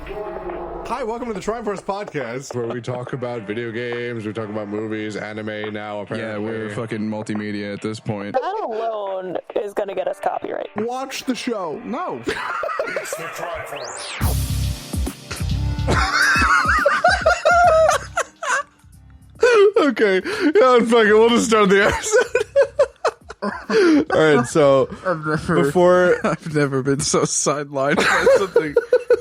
Hi, welcome to the Tryforce podcast, where we talk about video games, we talk about movies, anime now, apparently. Yeah, we're fucking multimedia at this point. That alone is going to get us copyright. Watch the show. No. It's the Tryforce. Okay, yeah, fuck it, we'll just start the episode. Alright, so, I've never been so sidelined by something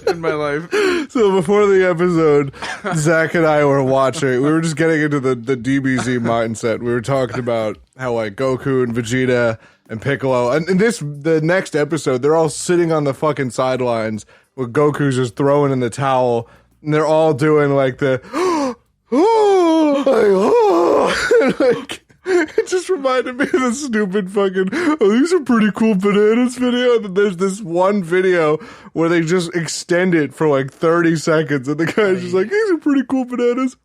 in my life. So before the episode, Zach and I were watching. We were just getting into the DBZ mindset. We were talking about how like Goku and Vegeta and Piccolo, and the next episode, they're all sitting on the fucking sidelines where Goku's just throwing in the towel, and they're all doing like the and like. It just reminded me of the stupid fucking, oh, these are pretty cool bananas video. And then there's this one video where they just extend it for like 30 seconds. And the guy's just like, these are pretty cool bananas.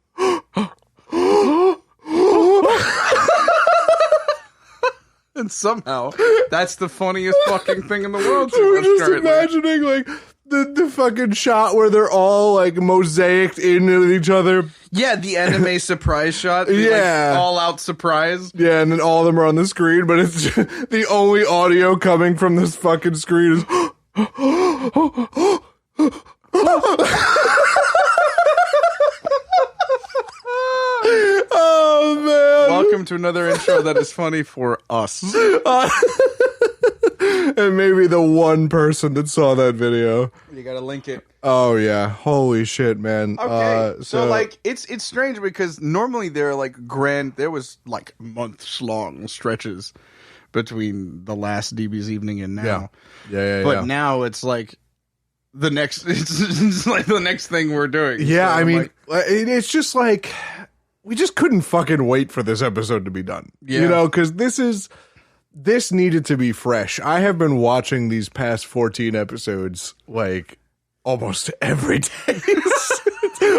And somehow, that's the funniest fucking thing in the world to We're us just currently. imagining like the fucking shot where they're all like mosaicked into each other. Yeah, the anime surprise shot. Yeah. Like, all out surprise. Yeah, and then all of them are on the screen, but it's just, the only audio coming from this fucking screen is oh man. Welcome to another intro that is funny for us. And maybe the one person that saw that video. You gotta link it. Oh yeah, holy shit, man. Okay, so like it's strange because normally there was like months long stretches between the last DBZevening and now. Yeah. But now it's like the next it's like the next thing we're doing. Yeah, So I mean, like, it's just like we just couldn't fucking wait for this episode to be done. Yeah. You know, because this needed to be fresh. I have been watching these past 14 episodes like almost every day.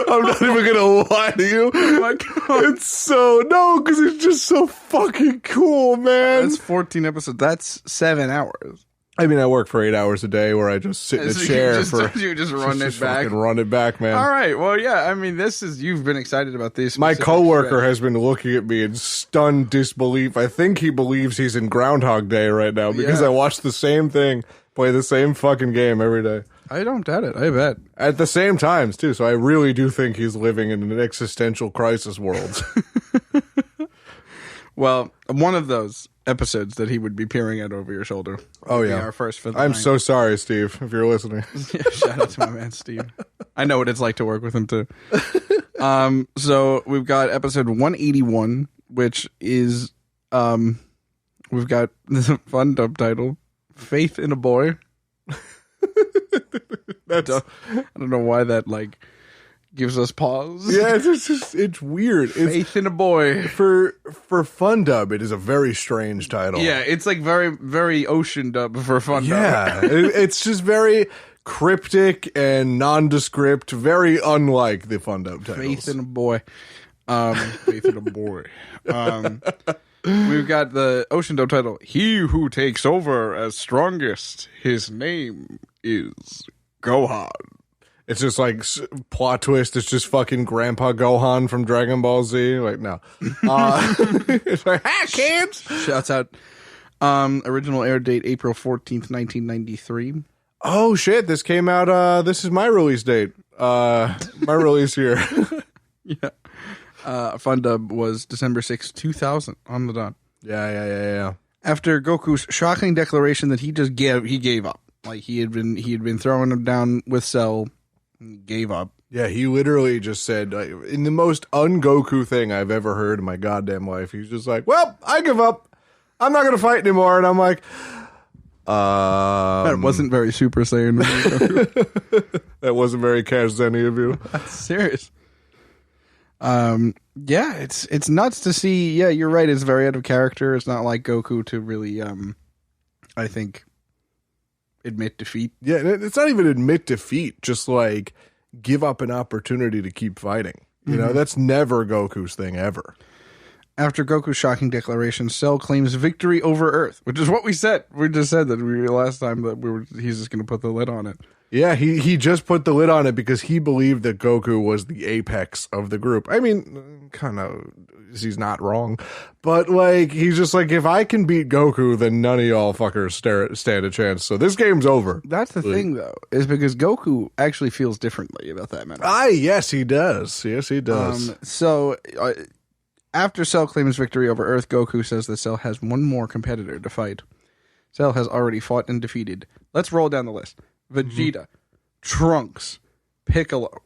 I'm not even gonna lie to you. oh my God. It's because it's just so fucking cool, man. That's 14 episodes. That's 7 hours. I mean, I work for 8 hours a day where I just sit in a So you chair just- for you just run it back. fucking run it back, man. All right. Well, yeah. I mean, you've been excited about this. My specific coworker stretch. has been looking at me in stunned disbelief. I think he believes he's in Groundhog Day right now because Yeah. I watch the same thing, play the same fucking game every day. I don't doubt it. I bet. At the same times, too. So I really do think he's living in an existential crisis world. Well, one of those episodes that he would be peering at over your shoulder. Oh, would be yeah. our first for the I'm night. so sorry, Steve, if you're listening. Yeah, shout out to my man Steve. I know what it's like to work with him too. So we've got episode 181, which is we've got this fun dub title, Faith in a Boy. That's I don't know why that like gives us pause. yeah, it's weird. It's Faith in a Boy. for fun dub. It is a very strange title. Yeah, it's like very, very ocean dub for fun dub. Yeah, it's just very cryptic and nondescript, very unlike the fun dub titles. Faith in a Boy. Faith in a Boy. We've got the ocean dub title, He Who Takes Over as Strongest. His name is Gohan. It's just like plot twist. It's just fucking Grandpa Gohan from Dragon Ball Z. Like no, it's like hi kids. Shouts out. Original air date April 14th, 1993. Oh shit! This came out. This is my release date. My release year. Yeah. Fun dub was December 6th, 2000 on the dot. Yeah. After Goku's shocking declaration that he gave up. Like he had been throwing him down with Cell, gave up. Yeah, he literally just said, in the most un-Goku thing I've ever heard in my goddamn life, he's just like, well, I give up. I'm not going to fight anymore. And I'm like, That wasn't very Super Saiyan. that wasn't very Kazeni of you. That's serious. Yeah, it's nuts to see. Yeah, you're right. It's very out of character. It's not like Goku to really, I think, admit defeat. Yeah, it's not even admit defeat, just like give up an opportunity to keep fighting. You know, that's never Goku's thing ever. After Goku's shocking declaration, Cell claims victory over Earth, which is what we said. We just said that last time that he's just going to put the lid on it. Yeah, he just put the lid on it because he believed that Goku was the apex of the group. I mean, kind of, he's not wrong. But, like, he's just like, if I can beat Goku, then none of y'all fuckers stand a chance. So this game's over. That's the thing, though, is because Goku actually feels differently about that matter. Yes, he does. Yes, he does. After Cell claims victory over Earth, Goku says that Cell has one more competitor to fight. Cell has already fought and defeated. Let's roll down the list. Vegeta, Trunks, Piccolo,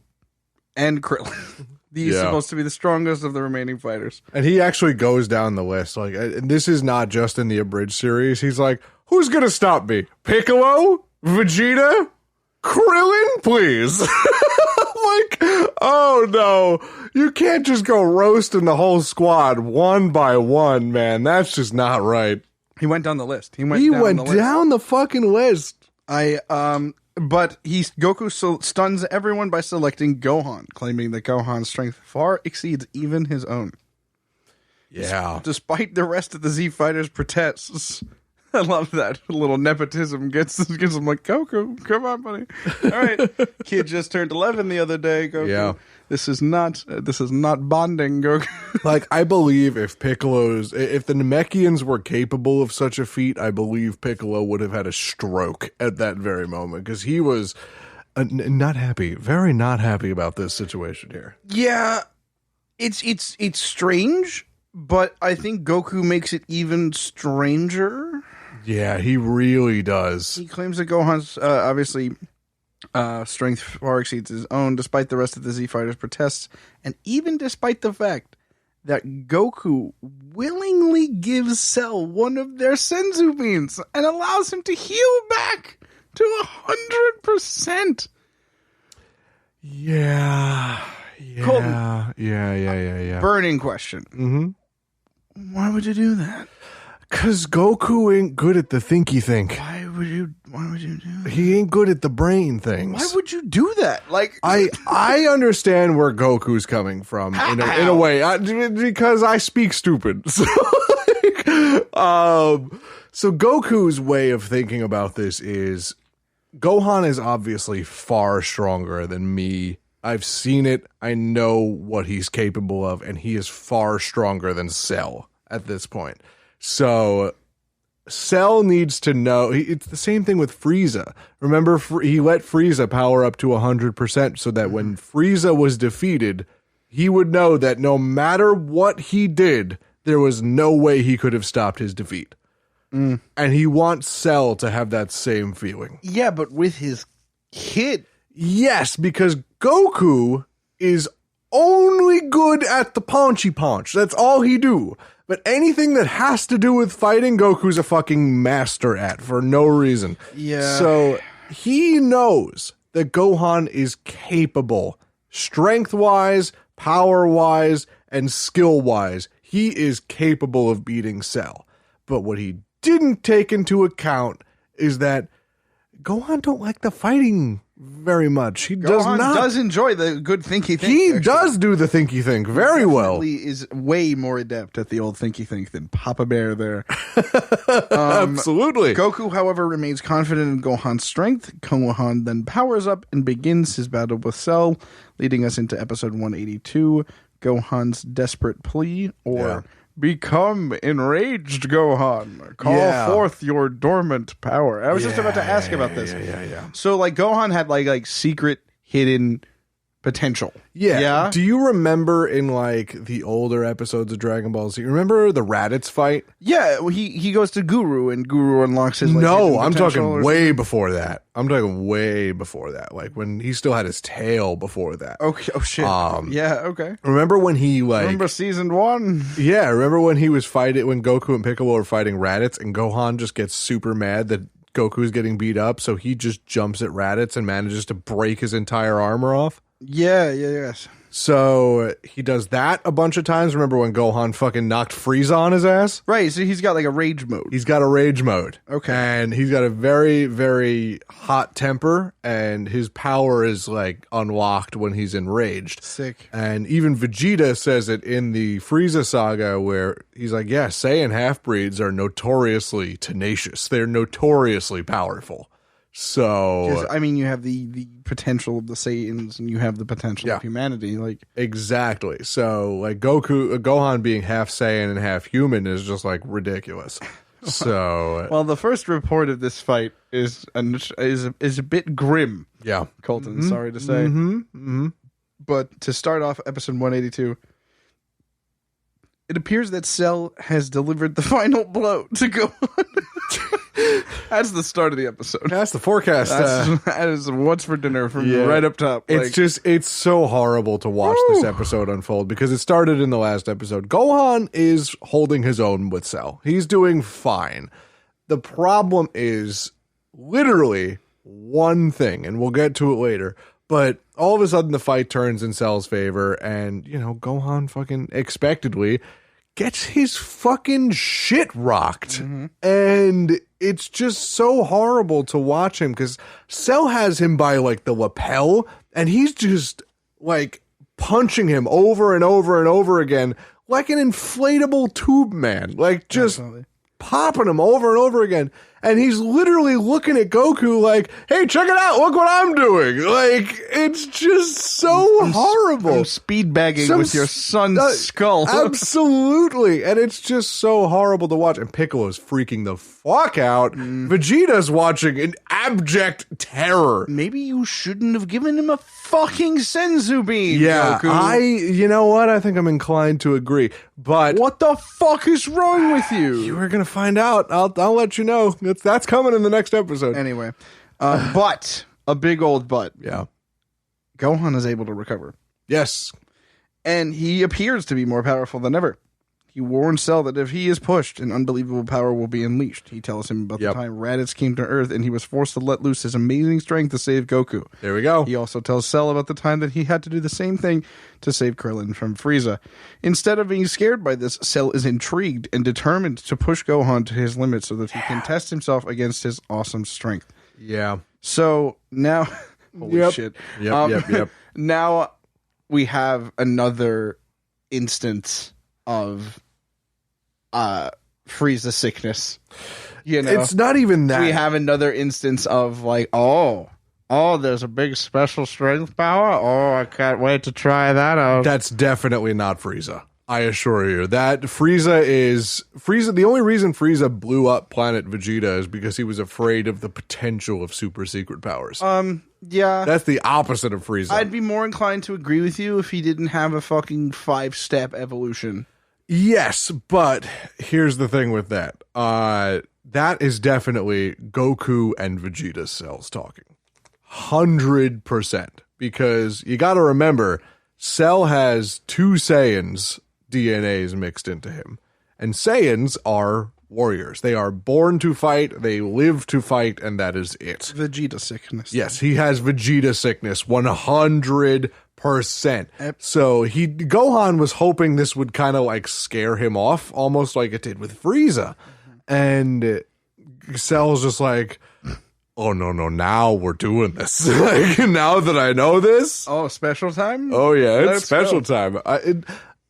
and Krillin. These are supposed to be the strongest of the remaining fighters. And he actually goes down the list. Like, and this is not just in the abridged series. He's like, who's going to stop me? Piccolo? Vegeta? Krillin? Please. Like, oh no. You can't just go roasting the whole squad one by one, man. That's just not right. He went down the list. He went down the fucking list. But Goku stuns everyone by selecting Gohan, claiming that Gohan's strength far exceeds even his own. Yeah. Despite the rest of the Z Fighters' protests. I love that little nepotism gets him like, Goku, come on, buddy. All right, kid just turned 11 the other day. Goku, yeah. This is not bonding, Goku. Like, I believe if the Namekians were capable of such a feat, I believe Piccolo would have had a stroke at that very moment because he was not happy, very not happy about this situation here. Yeah, it's strange, but I think Goku makes it even stranger. Yeah, he really does. He claims that Gohan's obviously strength far exceeds his own, despite the rest of the Z Fighters' protests, and even despite the fact that Goku willingly gives Cell one of their Senzu beans and allows him to heal back to 100%. Yeah. Colton. Yeah. Burning question. Mm-hmm. Why would you do that? Because Goku ain't good at the thinky think. Why would you do that? He ain't good at the brain things. Why would you do that? Like, I understand where Goku's coming from in a way because I speak stupid. So, so Goku's way of thinking about this is Gohan is obviously far stronger than me. I've seen it. I know what he's capable of, and he is far stronger than Cell at this point. So Cell needs to know. It's the same thing with Frieza. Remember, he let Frieza power up to 100% so that when Frieza was defeated, he would know that no matter what he did, there was no way he could have stopped his defeat. And he wants Cell to have that same feeling. Yeah, but with his kid. Yes, because Goku is only good at the paunchy punch. That's all he do. But anything that has to do with fighting, Goku's a fucking master at for no reason. Yeah. So he knows that Gohan is capable, strength-wise, power-wise, and skill-wise. He is capable of beating Cell. But what he didn't take into account is that Gohan don't like the fighting very much. He Gohan does enjoy the good thinky think. He does do the thinky think very well. He is way more adept at the old thinky think than Papa Bear there. Absolutely. Goku, however, remains confident in Gohan's strength. Gohan then powers up and begins his battle with Cell, leading us into episode 182, Gohan's desperate plea, or become enraged, Gohan. Call forth your dormant power. I was just about to ask about this. Yeah. So, like, Gohan had like secret, hidden potential. Yeah. Do you remember in like the older episodes of Dragon Ball Z? Remember the Raditz fight? Yeah, he goes to Guru and Guru unlocks his. Like, no, I'm talking way before that. Like when he still had his tail before that. Okay. Oh shit. Yeah. Okay. Remember when he remember season 1? Yeah. Remember when he was fighting when Goku and Piccolo were fighting Raditz and Gohan just gets super mad that Goku's getting beat up, so he just jumps at Raditz and manages to break his entire armor off. Yes. So he does that a bunch of times. Remember when Gohan fucking knocked Frieza on his ass? Right, so he's got like a rage mode. He's got a rage mode. Okay. And he's got a very, very hot temper, and his power is like unlocked when he's enraged. Sick. And even Vegeta says it in the Frieza saga where he's like, Saiyan half-breeds are notoriously tenacious. They're notoriously powerful. So I mean, you have the potential of the Saiyans, and you have the potential of humanity. Like exactly. So like Gohan being half Saiyan and half human is just like ridiculous. So well, the first report of this fight is a bit grim. Yeah, Colton. Sorry to say. But to start off episode 182, it appears that Cell has delivered the final blow to Gohan. That's the start of the episode. That's the forecast. That is what's for dinner from right up top. It's so horrible to watch this episode unfold because it started in the last episode. Gohan is holding his own with Cell. He's doing fine. The problem is literally one thing, and we'll get to it later. But all of a sudden the fight turns in Cell's favor, and, Gohan fucking expectedly gets his fucking shit rocked. And it's just so horrible to watch him because Cell has him by like the lapel, and he's just like punching him over and over and over again like an inflatable tube man, like just popping him over and over again. And he's literally looking at Goku like, hey, check it out. Look what I'm doing. Like, it's just so horrible. I'm speed bagging with your son's skull. Absolutely. And it's just so horrible to watch. And Piccolo's freaking the fuck out. Vegeta's watching in abject terror. Maybe you shouldn't have given him a fucking Senzu beam, Yeah, Goku. you know what? I think I'm inclined to agree. But what the fuck is wrong with you? You were going to find out. I'll let you know. That's coming in the next episode. Anyway, but a big old but. Yeah. Gohan is able to recover. Yes. And he appears to be more powerful than ever. He warns Cell that if he is pushed, an unbelievable power will be unleashed. He tells him about the time Raditz came to Earth and he was forced to let loose his amazing strength to save Goku. There we go. He also tells Cell about the time that he had to do the same thing to save Krillin from Frieza. Instead of being scared by this, Cell is intrigued and determined to push Gohan to his limits so that he can test himself against his awesome strength. Yeah. So now... holy shit. Yep. Now we have another instance of Frieza sickness. It's not even that. We have another instance of like, oh, there's a big special strength power. Oh, I can't wait to try that out. That's definitely not Frieza. I assure you that Frieza. The only reason Frieza blew up Planet Vegeta is because he was afraid of the potential of super secret powers. Yeah. That's the opposite of Frieza. I'd be more inclined to agree with you if he didn't have a fucking 5-step evolution. Yes, but here's the thing with that. That is definitely Goku and Vegeta's cells talking. 100%. Because you got to remember, Cell has 2 Saiyans DNAs mixed into him. And Saiyans are warriors. They are born to fight, they live to fight, and that is it. Vegeta sickness. Yes, he has Vegeta sickness 100%. So Gohan was hoping this would kind of like scare him off, almost like it did with Frieza. And Cell's just like, oh no, now we're doing this. Like, now that I know this. Oh, special time? Oh yeah, it's Let's special go. time.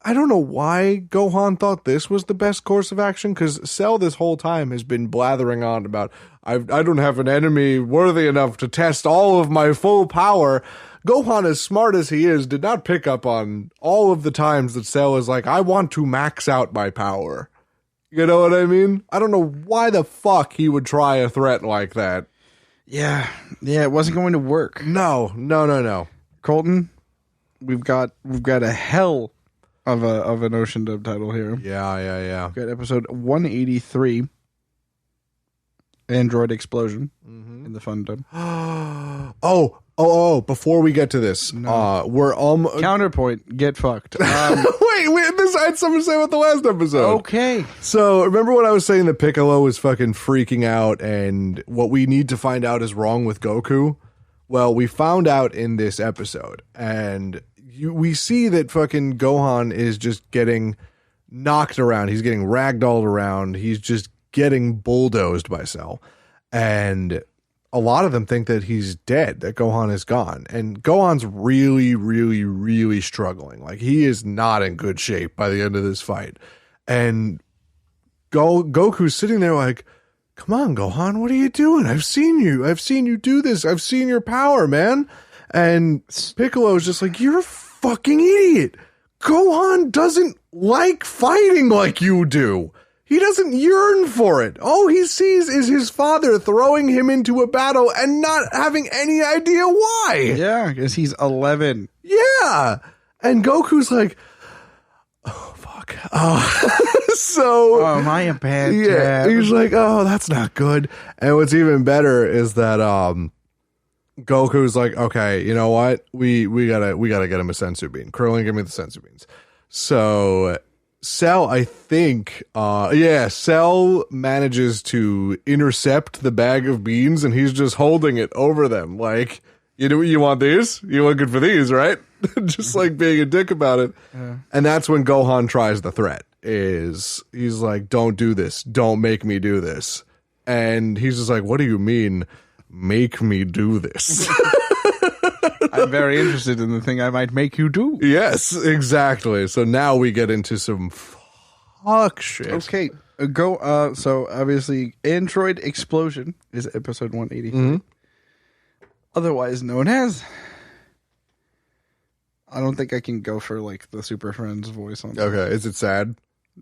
I don't know why Gohan thought this was the best course of action, because Cell this whole time has been blathering on about, I don't have an enemy worthy enough to test all of my full power. Gohan, as smart as he is, did not pick up on all of the times that Cell is like, I want to max out my power. You know what I mean? I don't know why the fuck he would try a threat like that. Yeah, it wasn't going to work. No. Colton, we've got a hell of an Ocean Dub title here. Yeah. We've got episode 183, Android Explosion, in the fun dub. Oh, before we get to this, we're Counterpoint, get fucked. Wait, this I had something to say about the last episode. Okay. So, remember when I was saying that Piccolo was fucking freaking out and what we need to find out is wrong with Goku? Well, we found out in this episode, and we see that fucking Gohan is just getting knocked around. He's getting ragdolled around. He's just getting bulldozed by Cell. And a lot of them think that he's dead, that Gohan is gone. And Gohan's really, really, really struggling. Like, he is not in good shape by the end of this fight. And Goku's sitting there like, come on, Gohan, what are you doing? I've seen you do this. I've seen your power, man. And Piccolo's just like, you're a fucking idiot. Gohan doesn't like fighting like you do. He doesn't yearn for it. All he sees is his father throwing him into a battle and not having any idea why. Yeah, because he's 11. Yeah. And Goku's like, oh, fuck. So. Am I a bad Yeah. dad? He's like, oh, that's not good. And what's even better is that Goku's like, okay, you know what? We gotta get him a senzu bean. Krillin, give me the senzu beans. So Cell, I think, Cell manages to intercept the bag of beans, and he's just holding it over them. Like, you want these? You're looking for these, right? Just like being a dick about it. Yeah. And that's when Gohan tries the threat. He's like, don't do this. Don't make me do this. And he's just like, what do you mean, make me do this? I'm very interested in the thing I might make you do. Yes, exactly. So now we get into some fuck shit. Okay, so obviously, Android Explosion is episode 183. Mm-hmm. Otherwise known as... I don't think I can go for, like, the Super Friends voice on Okay, is it sad?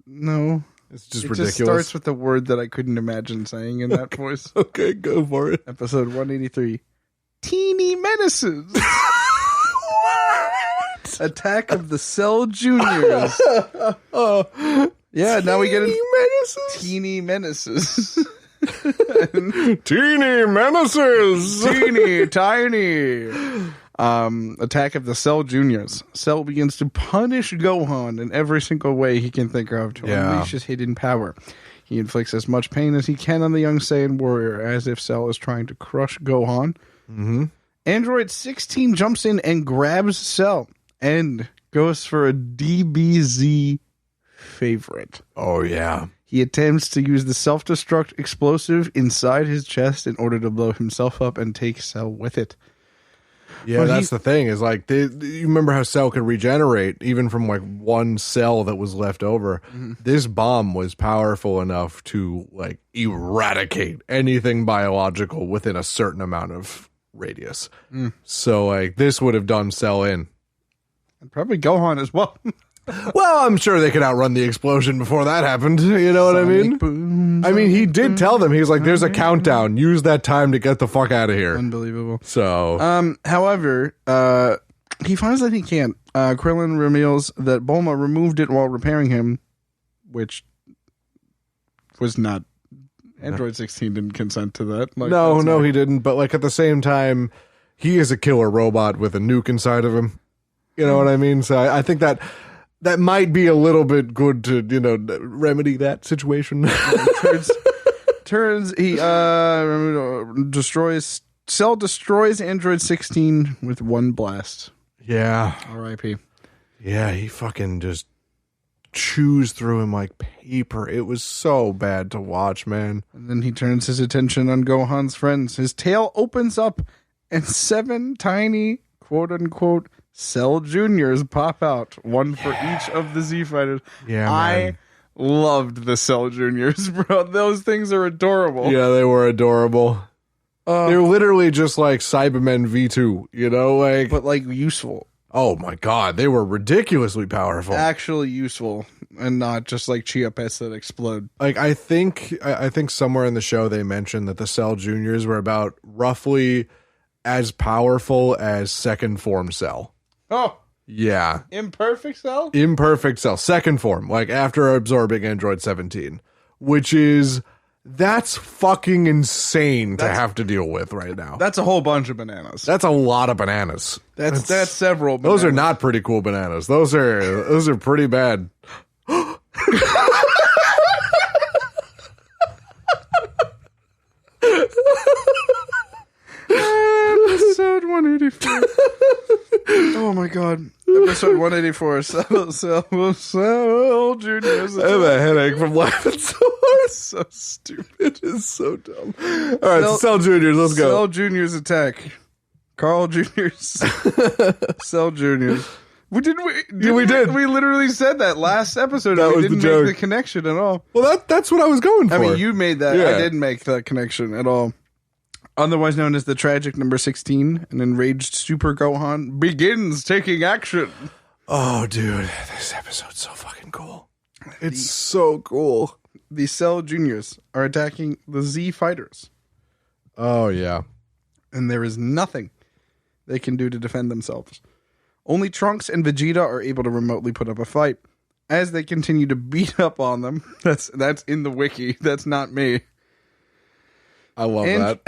No. It's just it ridiculous. It just starts with the word that I couldn't imagine saying in that voice. Okay, go for it. Episode 183. Teeny Menaces. Attack of the Cell Juniors. Yeah, now we get into Teeny Menaces. Teeny Menaces. Teeny, tiny. Attack of the Cell Juniors. Cell begins to punish Gohan in every single way he can think of to unleash his hidden power. He inflicts as much pain as he can on the young Saiyan warrior, as if Cell is trying to crush Gohan. Mm-hmm. Android 16 jumps in and grabs Cell and goes for a DBZ favorite. Oh, yeah. He attempts to use the self-destruct explosive inside his chest in order to blow himself up and take Cell with it. Yeah, that's the thing, is like, you remember how Cell could regenerate even from like one cell that was left over. Mm-hmm. This bomb was powerful enough to like eradicate anything biological within a certain amount of radius. So like this would have done Cell in. And probably Gohan as well. Well, I'm sure they could outrun the explosion before that happened. You know what I mean? Boom, I mean, he did tell them. He's like, there's a countdown. Use that time to get the fuck out of here. Unbelievable. So, however, he finds that he can't. Krillin reveals that Bulma removed it while repairing him, which was not... Android 16 didn't consent to that. Like, no, he didn't. But like at the same time, he is a killer robot with a nuke inside of him. You know what I mean? So I think that might be a little bit good to, remedy that situation. He Cell destroys Android 16 with one blast. Yeah. R.I.P. Yeah, he fucking just chews through him like paper. It was so bad to watch, man. And then he turns his attention on Gohan's friends. His tail opens up and 7 tiny, quote-unquote, Cell Juniors pop out, one for each of the Z Fighters. Yeah, man. I loved the Cell Juniors, bro. Those things are adorable. Yeah, they were adorable. They're literally just like Cybermen V2, but like useful. Oh my god, they were ridiculously powerful. Actually useful, and not just like Chia Pets that explode. Like I think somewhere in the show they mentioned that the Cell Juniors were about roughly as powerful as second form Cell. Oh, yeah. Imperfect Cell? Imperfect Cell. Second form, like after absorbing Android 17, which is, that's fucking insane to have to deal with right now. That's a whole bunch of bananas. That's a lot of bananas. That's several bananas. Those are not pretty cool bananas. Those are pretty bad. Episode 184. Oh my god. Episode 184. Cell Juniors. I have a headache from laughing so hard. So stupid. It is so dumb. All right, Cell Juniors, let's go. Cell Juniors attack. Carl Juniors. Cell Juniors. We didn't. Yeah, we did. We literally said that last episode. That we was didn't the make joke. the connection at all. Well, that's what I was going for. I mean, you made that. Yeah. I didn't make that connection at all. Otherwise known as the tragic number 16, an enraged Super Gohan begins taking action. Oh, dude, this episode's so fucking cool. It's so cool. The Cell Juniors are attacking the Z Fighters, Oh, yeah. and there is nothing they can do to defend themselves. Only Trunks and Vegeta are able to remotely put up a fight. As they continue to beat up on them, that's in the wiki. That's not me. I love that.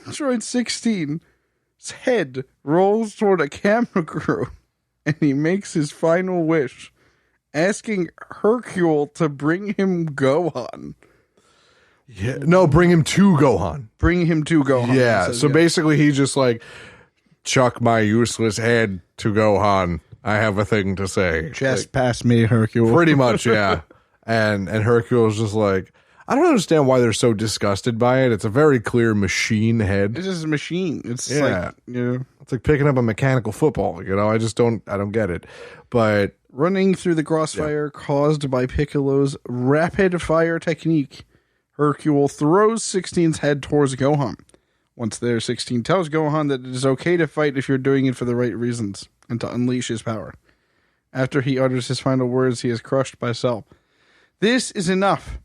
Android 16's head rolls toward a camera crew, and he makes his final wish, asking Hercule to bring him Gohan. Yeah. No, bring him to Gohan. Bring him to Gohan. Yeah. Says, So basically, he just like, chuck my useless head to Gohan. I have a thing to say. Just pass me, Hercule. Pretty much, yeah. And Hercule's just like, I don't understand why they're so disgusted by it. It's a very clear machine head. It's just a machine. It's Yeah. like, you know, It's like picking up a mechanical football, you know? I don't get it. But running through the crossfire caused by Piccolo's rapid fire technique. Hercule throws 16's head towards Gohan. Once there, 16 tells Gohan that it is okay to fight if you're doing it for the right reasons and to unleash his power. After he utters his final words, he is crushed by Cell. This is enough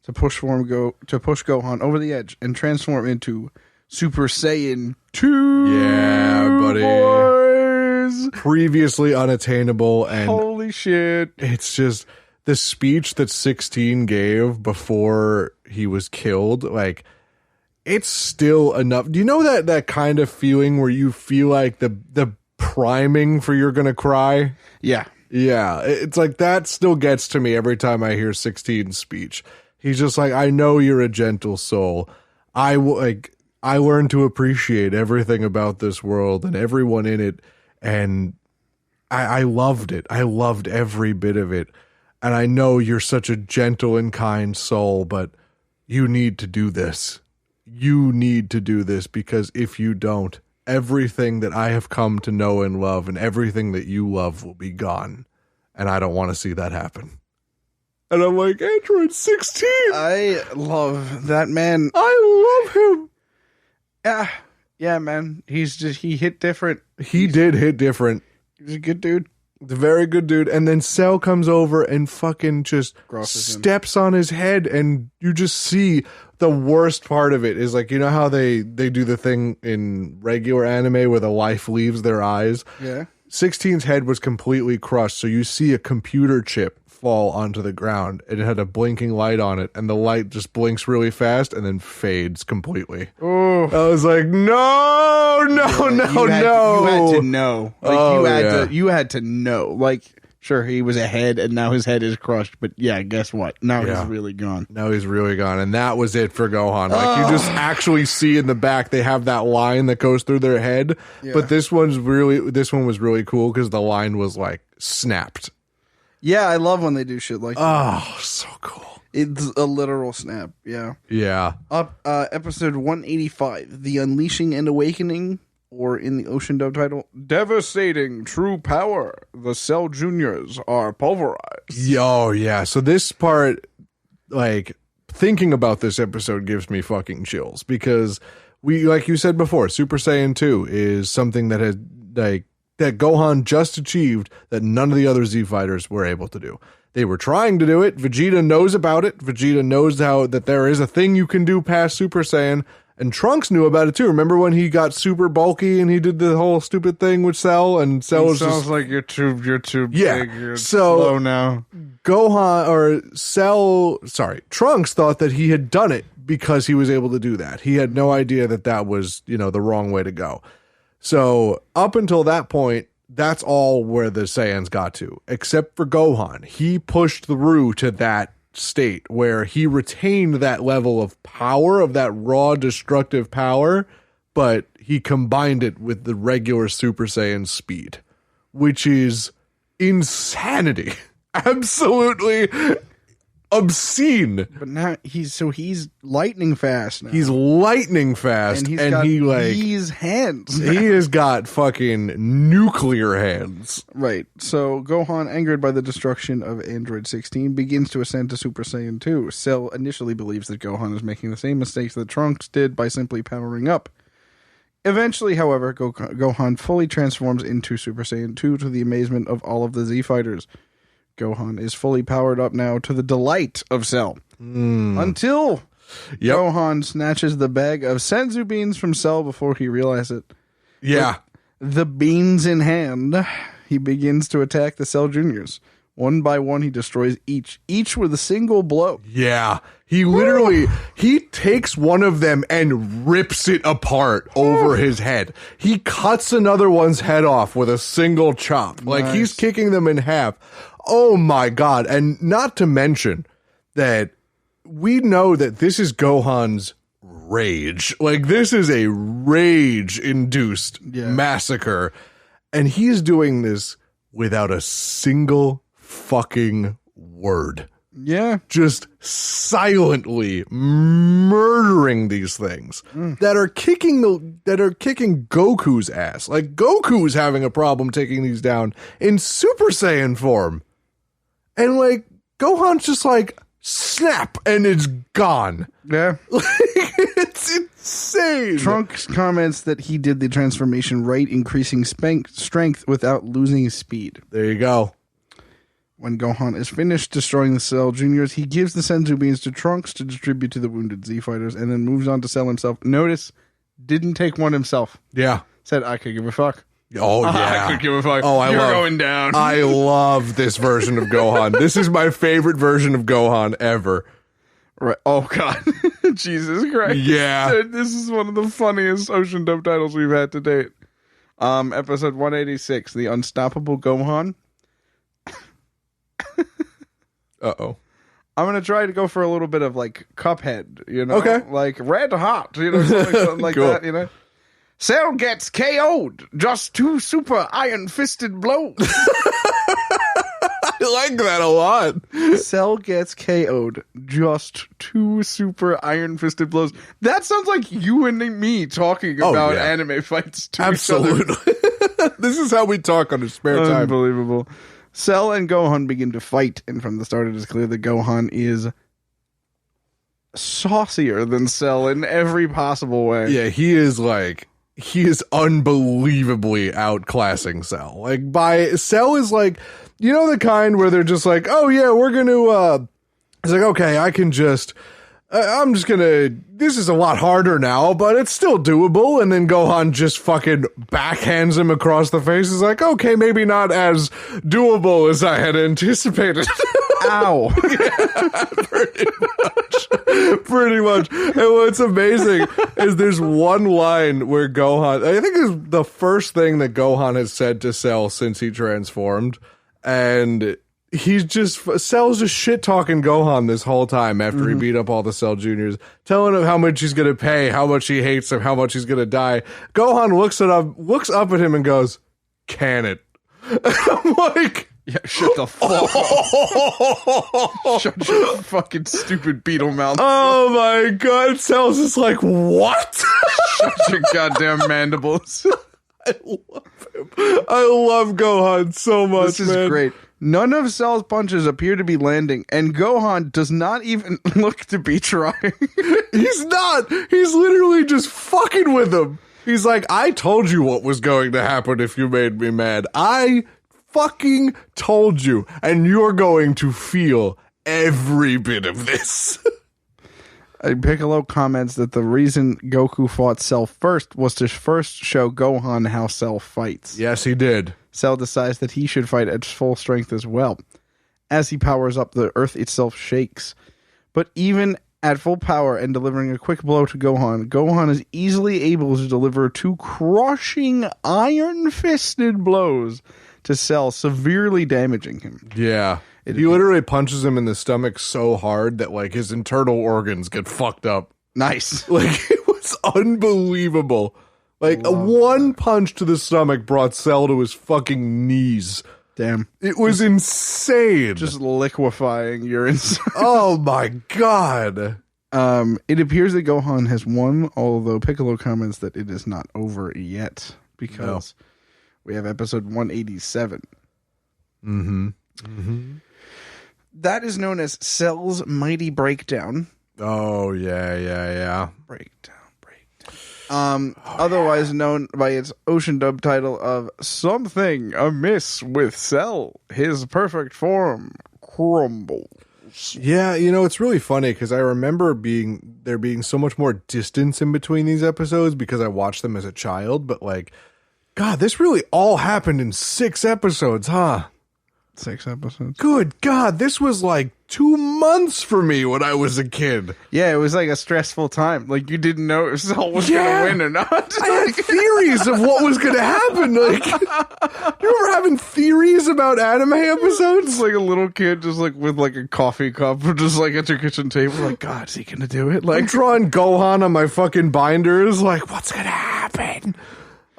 to push Gohan over the edge and transform into Super Saiyan 2. Yeah, buddy. Boys. Previously unattainable, and Holy shit. it's just the speech that 16 gave before he was killed, like, it's still enough. Do you know that kind of feeling where you feel like the priming for you're gonna cry? Yeah. Yeah, it's like that still gets to me every time I hear 16's speech. He's just like, I know you're a gentle soul. I learned to appreciate everything about this world and everyone in it, and I loved it. I loved every bit of it. And I know you're such a gentle and kind soul, but you need to do this. You need to do this, because if you don't, everything that I have come to know and love and everything that you love will be gone. And I don't want to see that happen. And I'm like, Android 16! I love that man. I love him! Yeah, man. He hit different. He did hit different. He's a good dude. The very good dude. And then Cell comes over and fucking just Crosses him. steps on his head, and you just see the worst part of it is, like, you know how they do the thing in regular anime where the life leaves their eyes? Yeah. 16's head was completely crushed, so you see a computer chip fall onto the ground, and it had a blinking light on it, and the light just blinks really fast and then fades completely. Oh. I was like, no. You had to know. Like, Oh, you had to know. Like, sure, he was ahead, and now his head is crushed. But yeah, guess what? Now Yeah. he's really gone. Now he's really gone, and that was it for Gohan. Like, you just actually see in the back they have that line that goes through their head. Yeah. But this one was really cool because the line was like snapped. Yeah, I love when they do shit like that. Oh, so cool. It's a literal snap. Yeah. Yeah. Episode 185, The Unleashing and Awakening, or in the Ocean dub title, Devastating True Power. The Cell Juniors are pulverized. Oh, yeah. So this part, like, thinking about this episode gives me fucking chills because like you said before, Super Saiyan 2 is something that has, like, that Gohan just achieved that none of the other Z fighters were able to do. They were trying to do it. Vegeta knows about it. Vegeta knows that there is a thing you can do past Super Saiyan, and Trunks knew about it too. Remember when he got super bulky and he did the whole stupid thing with Cell, and Cell was Sounds just like you're too Yeah, big. You're so- slow now. Trunks thought that he had done it because he was able to do that. He had no idea that was, the wrong way to go. So up until that point, that's all where the Saiyans got to, except for Gohan. He pushed through to that state where he retained that level of power, of that raw destructive power, but he combined it with the regular Super Saiyan speed, which is insanity. Absolutely obscene. But now he's lightning fast now. He's lightning fast, and he's and got he like these hands. he has got fucking nuclear hands. Right. So Gohan, angered by the destruction of Android 16, begins to ascend to Super Saiyan 2. Cell initially believes that Gohan is making the same mistakes that Trunks did by simply powering up. Eventually, however, Gohan fully transforms into Super Saiyan 2 to the amazement of all of the Z fighters. Gohan is fully powered up now to the delight of Cell. Until Gohan snatches the bag of Senzu beans from Cell before he realizes it. Yeah. With the beans in hand, he begins to attack the Cell Juniors. One by one, he destroys each with a single blow. Yeah. He literally, he takes one of them and rips it apart over his head. He cuts another one's head off with a single chop. Like, he's kicking them in half. Oh my God. And not to mention that we know that this is Gohan's rage. Like, this is a rage-induced massacre. And he's doing this without a single fucking word. Yeah. Just silently murdering these things that are kicking Goku's ass. Like, Goku's having a problem taking these down in Super Saiyan form. And like, Gohan's just like, snap, and it's gone. Yeah. It's insane. Trunks comments that he did the transformation right, increasing strength without losing speed. There you go. When Gohan is finished destroying the Cell Juniors, he gives the Senzu beans to Trunks to distribute to the wounded Z fighters, and then moves on to Cell himself. Notice, didn't take one himself. Yeah. Said, I could give a fuck. Oh, yeah. I could give a fuck. Oh, You're going down. I love this version of Gohan. This is my favorite version of Gohan ever. Right. Oh, God. Jesus Christ. Yeah. Dude, this is one of the funniest Ocean Dub titles we've had to date. Episode 186, The Unstoppable Gohan. Uh-oh. I'm going to try to go for a little bit of, like, Cuphead, you know? Okay. Like, red hot, you know, something like Cool. that, you know? Cell gets KO'd. Just 2 super iron-fisted blows. I like that a lot. Cell gets KO'd. Just 2 super iron-fisted blows. That sounds like you and me talking about anime fights to each other. Absolutely. This is how we talk on our spare time. Unbelievable. Cell and Gohan begin to fight, and from the start it is clear that Gohan is saucier than Cell in every possible way. Yeah, he is unbelievably outclassing Cell. Like, Cell is like, you know, the kind where they're just like, oh yeah, we're gonna, it's like, okay, I'm just gonna, this is a lot harder now, but it's still doable. And then Gohan just fucking backhands him across the face. He's like, okay, maybe not as doable as I had anticipated. Ow. Yeah, pretty much. And what's amazing is there's one line where Gohan, I think is the first thing that Gohan has said to Cell since he transformed. And Cell's just shit talking Gohan this whole time after he beat up all the Cell Juniors, telling him how much he's gonna pay, how much he hates him, how much he's gonna die. Gohan looks up at him and goes, "Can it?" I'm like, Yeah, shut the fuck up. Shut your fucking stupid beetle mouth. oh my God. Cell's just like, what? Shut your goddamn mandibles. I love him. I love Gohan so much, This is great. None of Cell's punches appear to be landing, and Gohan does not even look to be trying. He's not. He's literally just fucking with him. He's like, I told you what was going to happen if you made me mad. I fucking told you, and you're going to feel every bit of this. Piccolo comments that the reason Goku fought Cell first was to first show Gohan how Cell fights. Yes, he did. Cell decides that he should fight at full strength as well. As he powers up, the earth itself shakes. But even at full power and delivering a quick blow to Gohan, Gohan is easily able to deliver 2 crushing iron-fisted blows to Cell, severely damaging him. Yeah. He literally punches him in the stomach so hard that, like, his internal organs get fucked up. Nice. Like, it was unbelievable. Like, one punch to the stomach brought Cell to his fucking knees. Damn. It was insane. Just liquefying your inside. Oh my god. It appears that Gohan has won, although Piccolo comments that it is not over yet because we have episode 187. That is known as Cell's Mighty Breakdown. Oh yeah. Breakdown. Otherwise known by its ocean dub title of Something Amiss with Cell. His perfect form crumbles. Yeah, it's really funny because I remember there being so much more distance in between these episodes because I watched them as a child, but like, God, this really all happened in 6 episodes, huh? 6 episodes. Good God, this was like 2 months for me when I was a kid. Yeah, it was like a stressful time. Like, you didn't know if Cell was going to win or not. I had theories of what was going to happen. Like, you remember having theories about anime episodes? It's like a little kid just like with like a coffee cup just like at your kitchen table. Like, God, is he going to do it? Like, I'm drawing Gohan on my fucking binders. Like, what's going to happen?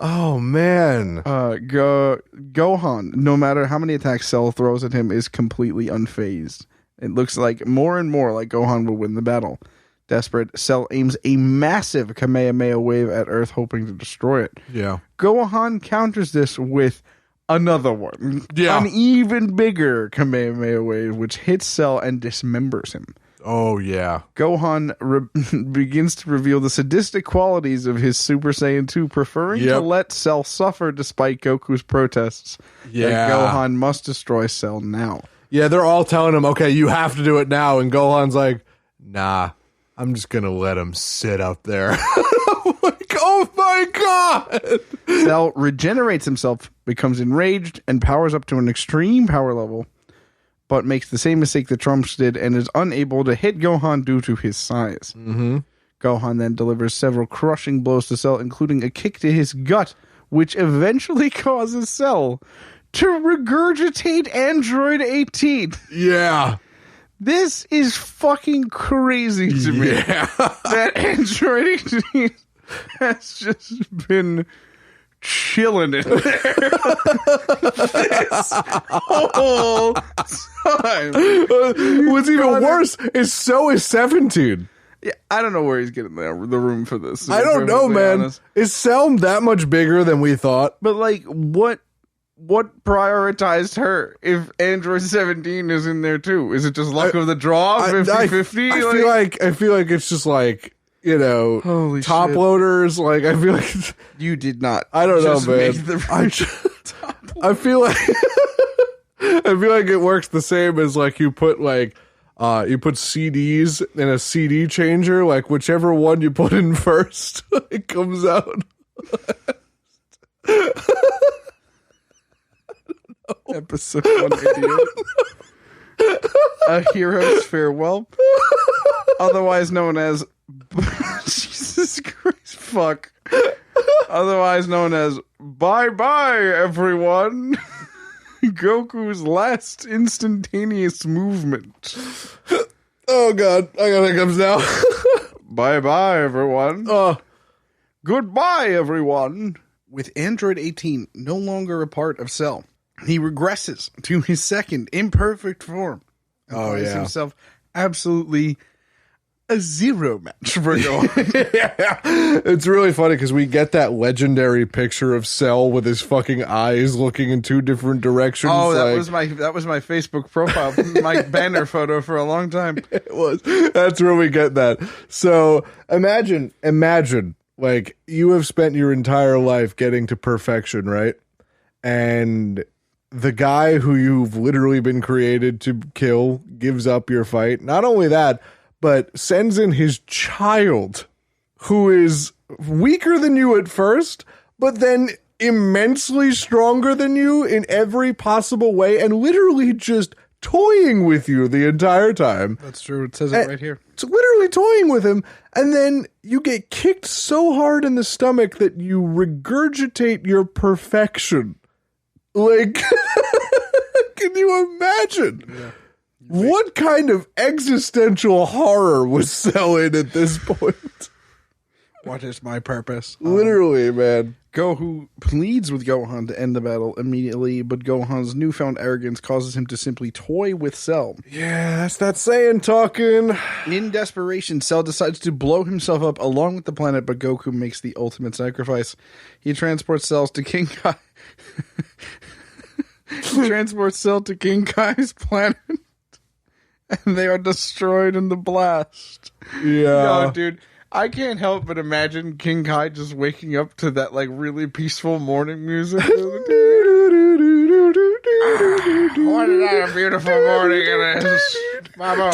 Oh, man. Gohan, no matter how many attacks Cell throws at him, is completely unfazed. It looks like more and more like Gohan will win the battle. Desperate, Cell aims a massive Kamehameha wave at Earth, hoping to destroy it. Yeah. Gohan counters this with another one. Yeah. An even bigger Kamehameha wave, which hits Cell and dismembers him. Oh, yeah. Gohan begins to reveal the sadistic qualities of his Super Saiyan 2, preferring to let Cell suffer despite Goku's protests. Yeah. That Gohan must destroy Cell now. Yeah, they're all telling him, okay, you have to do it now. And Gohan's like, nah, I'm just going to let him sit up there. I'm like, oh my God. Cell regenerates himself, becomes enraged, and powers up to an extreme power level, but makes the same mistake that Trunks did and is unable to hit Gohan due to his size. Gohan then delivers several crushing blows to Cell, including a kick to his gut, which eventually causes Cell to regurgitate Android 18. Yeah. This is fucking crazy to me. That Android 18 has just been chilling in there this whole time. What's even worse is so is 17. Yeah, I don't know where he's getting the room for this. I don't know, man. Honest. Is Cell that much bigger than we thought? But like, what prioritized her if Android 17 is in there too? Is it just luck of the draw, 50-50? I feel like it's just like, Holy top shit. loaders. Like, I feel like You did not. I don't know, just man. make the I feel like I feel like it works the same as like you put CDs in a CD changer, like whichever one you put in first, it comes out. Episode 188. A Hero's Farewell. Otherwise known as Jesus Christ, fuck. Otherwise known as Bye Bye Everyone. Goku's last instantaneous movement. Oh God, I got hiccups now. Bye bye everyone. Goodbye everyone. With Android 18 no longer a part of Cell, he regresses to his second imperfect form. And finds himself absolutely a zero match for Gohan. Yeah. It's really funny because we get that legendary picture of Cell with his fucking eyes looking in 2 different directions. Oh, that was my Facebook profile, my banner photo for a long time. It was. That's where we get that. So imagine, like you have spent your entire life getting to perfection, right? And the guy who you've literally been created to kill gives up your fight. Not only that, but sends in his child, who is weaker than you at first, but then immensely stronger than you in every possible way, and literally just toying with you the entire time. That's true. It says it right here. It's literally toying with him, and then you get kicked so hard in the stomach that you regurgitate your perfection. Like, can you imagine? Yeah. What kind of existential horror was Cell in at this point? What is my purpose? Literally, man. Goku pleads with Gohan to end the battle immediately, but Gohan's newfound arrogance causes him to simply toy with Cell. Yeah, that's that Saiyan talking. In desperation, Cell decides to blow himself up along with the planet, but Goku makes the ultimate sacrifice. He transports Cells to King Kai. He transports Cell to King Kai's planet, and they are destroyed in the blast. Yeah. Yo, dude. I can't help but imagine King Kai just waking up to that like really peaceful morning music. What a beautiful morning it is, Mama.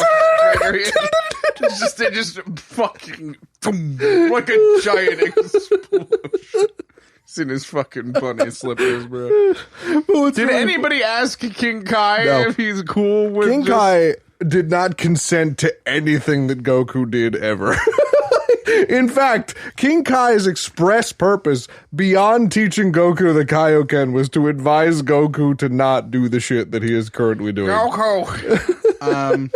Just fucking boom, like a giant explosion. It's in his fucking bunny slippers, bro. Did anybody ask King Kai if he's cool with King Kai did not consent to anything that Goku did ever. In fact, King Kai's express purpose beyond teaching Goku the Kaioken was to advise Goku to not do the shit that he is currently doing. Goku!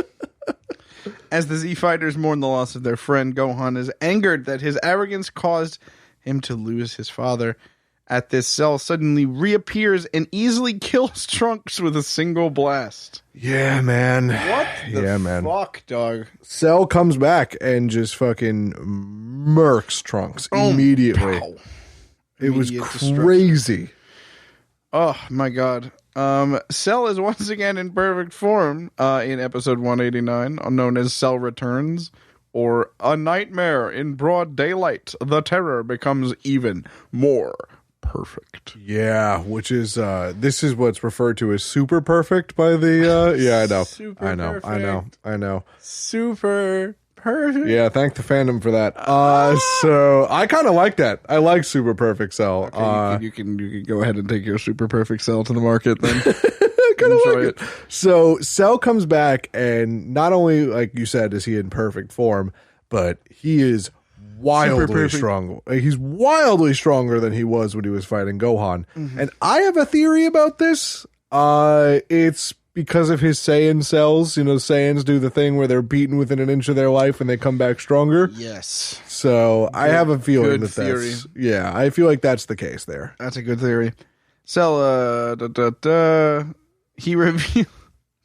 As the Z Fighters mourn the loss of their friend, Gohan is angered that his arrogance caused him to lose his father. At this, Cell suddenly reappears and easily kills Trunks with a single blast. Yeah, man. What the fuck, dog? Cell comes back and just fucking murks Trunks immediately. Pow. It was Immediate crazy. Oh, my God. Cell is once again in perfect form in episode 189, known as Cell Returns, or A Nightmare in Broad Daylight. The terror becomes even more perfect. Yeah, which is this is what's referred to as super perfect by the yeah, I know. Super I know. Super perfect. Yeah, thank the fandom for that. So I kind of like that. I like super perfect Cell. Okay, you can go ahead and take your super perfect Cell to the market then. Kind of like it. So Cell comes back, and not only, like you said, is he in perfect form, but he is wildly strong. He's wildly stronger than he was when he was fighting Gohan. Mm-hmm. And I have a theory about this. It's because of his Saiyan cells. You know, Saiyans do the thing where they're beaten within an inch of their life and they come back stronger. Yes. So I have a feeling that that's... Yeah, I feel like that's the case there. That's a good theory. Cell, he reveals...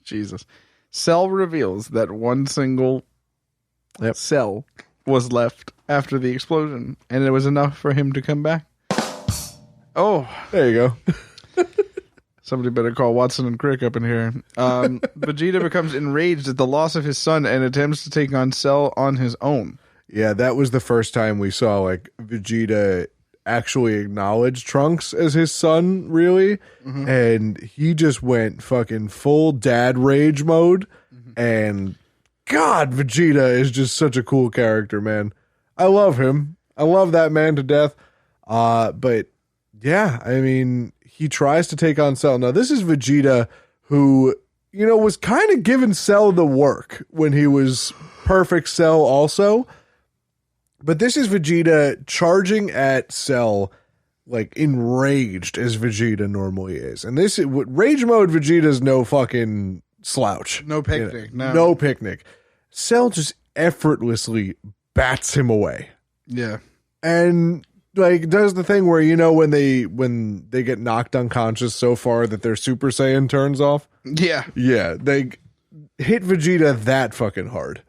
Jesus. Cell reveals that one single cell was left after the explosion, and it was enough for him to come back. Oh. There you go. Somebody better call Watson and Crick up in here. Vegeta becomes enraged at the loss of his son and attempts to take on Cell on his own. Yeah, that was the first time we saw like Vegeta actually acknowledge Trunks as his son, really. Mm-hmm. And he just went fucking full dad rage mode. Mm-hmm. And God, Vegeta is just such a cool character, man. I love him. I love that man to death. But yeah, I mean, he tries to take on Cell. Now, this is Vegeta who, you know, was kind of giving Cell the work when he was perfect Cell also. But this is Vegeta charging at Cell like enraged as Vegeta normally is. And this is rage mode Vegeta's no fucking slouch. No picnic. You know, no picnic. Cell just effortlessly bats him away. Yeah. And like does the thing where, you know, when they get knocked unconscious so far that their Super Saiyan turns off. Yeah. Yeah. They hit Vegeta that fucking hard.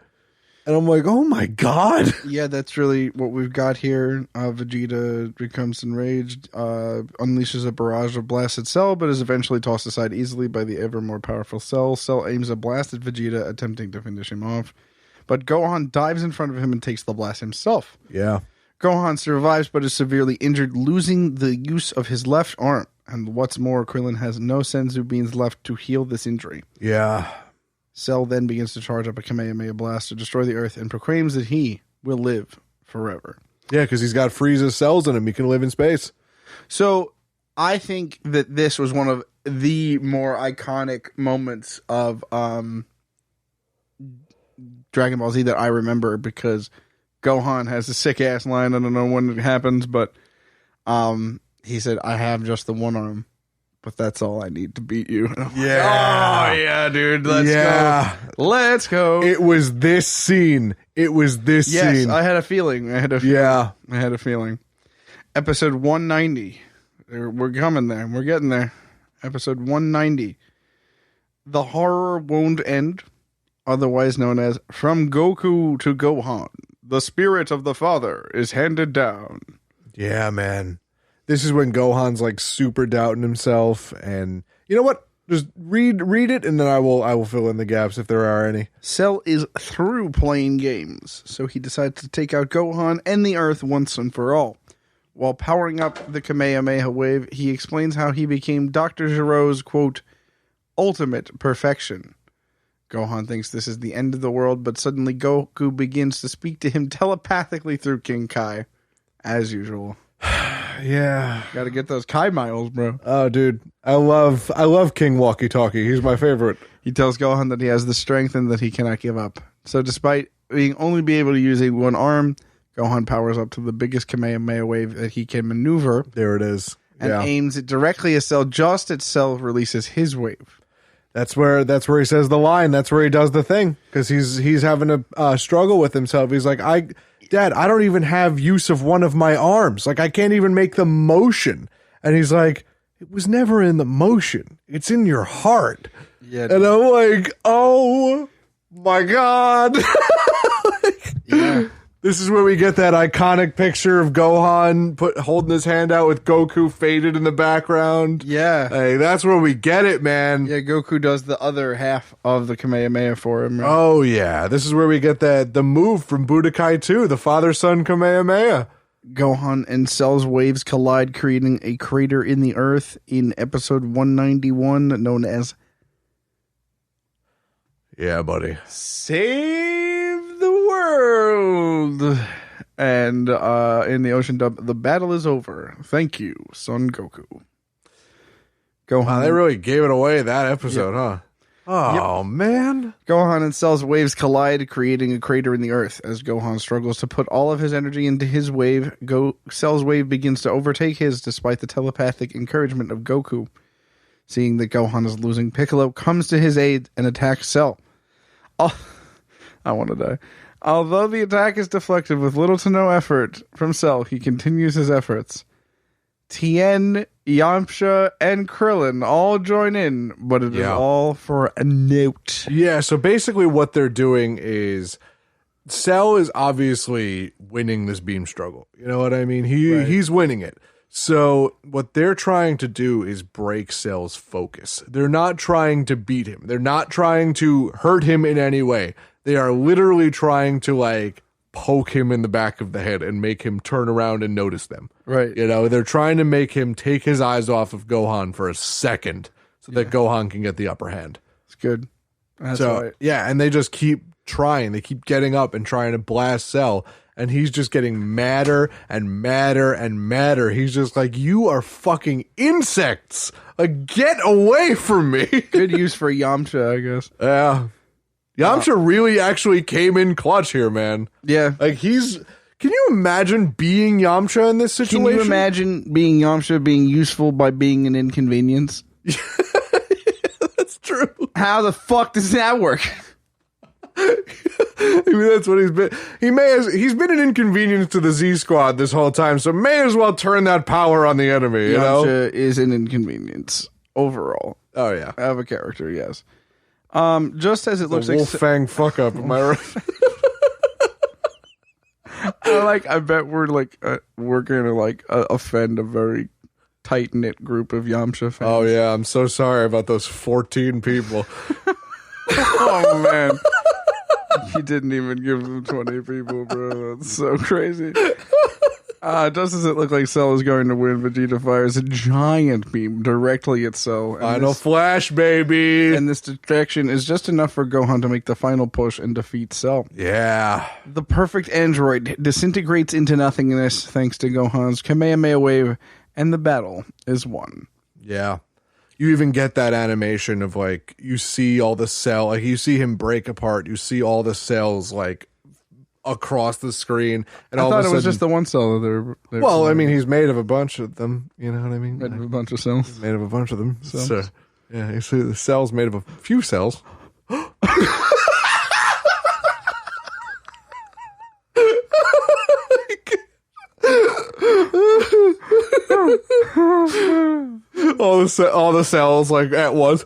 And I'm like, oh my God. Yeah, that's really what we've got here. Vegeta becomes enraged, unleashes a barrage of blasts at Cell, but is eventually tossed aside easily by the ever more powerful Cell. Cell aims a blast at Vegeta, attempting to finish him off. But Gohan dives in front of him and takes the blast himself. Yeah. Gohan survives, but is severely injured, losing the use of his left arm. And what's more, Krillin has no Senzu beans left to heal this injury. Yeah. Cell then begins to charge up a Kamehameha blast to destroy the Earth and proclaims that he will live forever. Yeah, because he's got Frieza's cells in him. He can live in space. So I think that this was one of the more iconic moments of Dragon Ball Z that I remember, because Gohan has a sick-ass line. I don't know when it happens, but he said, I have just the one arm, but that's all I need to beat you. Yeah. Oh, yeah, dude. Let's go. Let's go. It was this scene. Yes, I had a feeling. Yeah. I had a feeling. Episode 190. We're coming there. We're getting there. Episode 190. The horror won't end, otherwise known as From Goku to Gohan. The spirit of the father is handed down. Yeah, man. This is when Gohan's like super doubting himself, and you know what? Just read it, and then I will fill in the gaps if there are any. Cell is through playing games, so he decides to take out Gohan and the Earth once and for all. While powering up the Kamehameha wave, he explains how he became Dr. Giro's, quote, ultimate perfection. Gohan thinks this is the end of the world, but suddenly Goku begins to speak to him telepathically through King Kai, as usual. Yeah. Gotta get those Kai miles, bro. Oh, dude. I love King Walkie Talkie. He's my favorite. He tells Gohan that he has the strength and that he cannot give up. So despite being only be able to use one arm, Gohan powers up to the biggest Kamehameha wave that he can maneuver. There it is. And aims it directly at Cell just as Cell releases his wave. That's where he says the line. That's where he does the thing, because he's having a struggle with himself. He's like, Dad, I don't even have use of one of my arms. Like, I can't even make the motion. And he's like, it was never in the motion. It's in your heart. Yeah, and I'm like, oh my God. yeah. This is where we get that iconic picture of Gohan holding his hand out with Goku faded in the background. Yeah. Hey, that's where we get it, man. Yeah, Goku does the other half of the Kamehameha for him. Right? Oh, yeah. This is where we get the move from Budokai 2, the father-son Kamehameha. Gohan and Cell's waves collide, creating a crater in the earth in episode 191, known as... Yeah, buddy. Save the world. And in the ocean dub, the battle is over. Thank you, Son Goku. Gohan. Wow, they really gave it away that episode, huh? Oh, man. Gohan and Cell's waves collide, creating a crater in the earth. As Gohan struggles to put all of his energy into his wave, Cell's wave begins to overtake his, despite the telepathic encouragement of Goku. Seeing that Gohan is losing, Piccolo comes to his aid and attacks Cell. Oh, I want to die. Although the attack is deflected with little to no effort from Cell, he continues his efforts. Tien, Yamcha, and Krillin all join in, but it is all for a note. Yeah, so basically what they're doing is Cell is obviously winning this beam struggle. You know what I mean? He's winning it. So what they're trying to do is break Cell's focus. They're not trying to beat him. They're not trying to hurt him in any way. They are literally trying to like poke him in the back of the head and make him turn around and notice them. Right. You know, they're trying to make him take his eyes off of Gohan for a second so that Gohan can get the upper hand. It's good. That's so, right. yeah, and they just keep trying. They keep getting up and trying to blast Cell. And he's just getting madder and madder and madder. He's just like, you are fucking insects. Like, get away from me. Good use for Yamcha, I guess. Yeah. Yamcha really actually came in clutch here, man. Yeah. Like, can you imagine being Yamcha in this situation? Can you imagine being Yamcha being useful by being an inconvenience? That's true. How the fuck does that work? I mean, that's what he's been. He's been an inconvenience to the Z Squad this whole time, so may as well turn that power on the enemy, you know? Yamcha is an inconvenience overall. Oh, yeah. Of a character, yes. Just as it looks like Wolfang fuck up, am I right? I bet we're gonna offend a very tight knit group of Yamcha fans. Oh yeah, I'm so sorry about those 14 people. Oh man. You didn't even give them 20 people, bro. That's so crazy. Just as it looked like Cell is going to win, Vegeta fires a giant beam directly at Cell. Final flash, baby! And this distraction is just enough for Gohan to make the final push and defeat Cell. Yeah. The perfect android disintegrates into nothingness thanks to Gohan's Kamehameha wave, and the battle is won. Yeah. You even get that animation of you see all the Cell, you see him break apart, you see all the cells across the screen, and I all thought of a it was sudden, just the one cell that they're well, I mean, he's made of a bunch of them. You know what I mean? made of a bunch of cells. Made of a bunch of them. Cells. So, yeah, you see the cell's made of a few cells. all the cells like at once.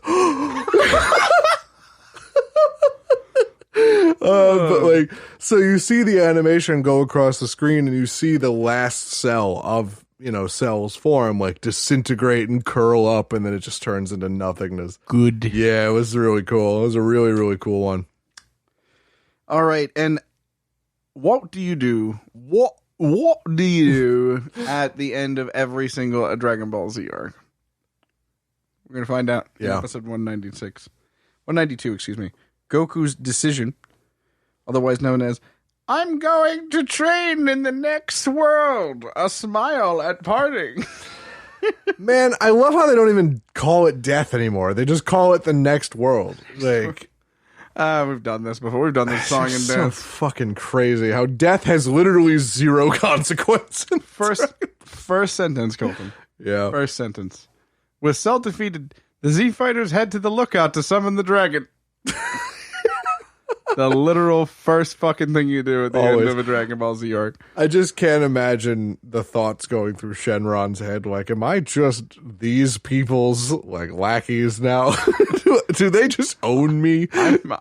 But like, so you see the animation go across the screen, and you see the last cell of cells form, like disintegrate and curl up, and then it just turns into nothingness. Good. Yeah, it was really cool. It was a really, really cool one. All right, and what do you do? What do you do at the end of every single Dragon Ball Z arc? We're gonna find out in episode 192, excuse me. Goku's decision, otherwise known as "I'm going to train in the next world, a smile at parting." Man, I love how they don't even call it death anymore. They just call it the next world. Like, we've done this before. We've done this song and so dance. fucking crazy how death has literally zero consequence. First sentence, Colton. Yeah. First sentence. With Cell defeated, the Z fighters head to the lookout to summon the dragon. The literal first fucking thing you do at the end of a Dragon Ball Z arc. I just can't imagine the thoughts going through Shenron's head. Like, am I just these people's like lackeys now? do they just own me?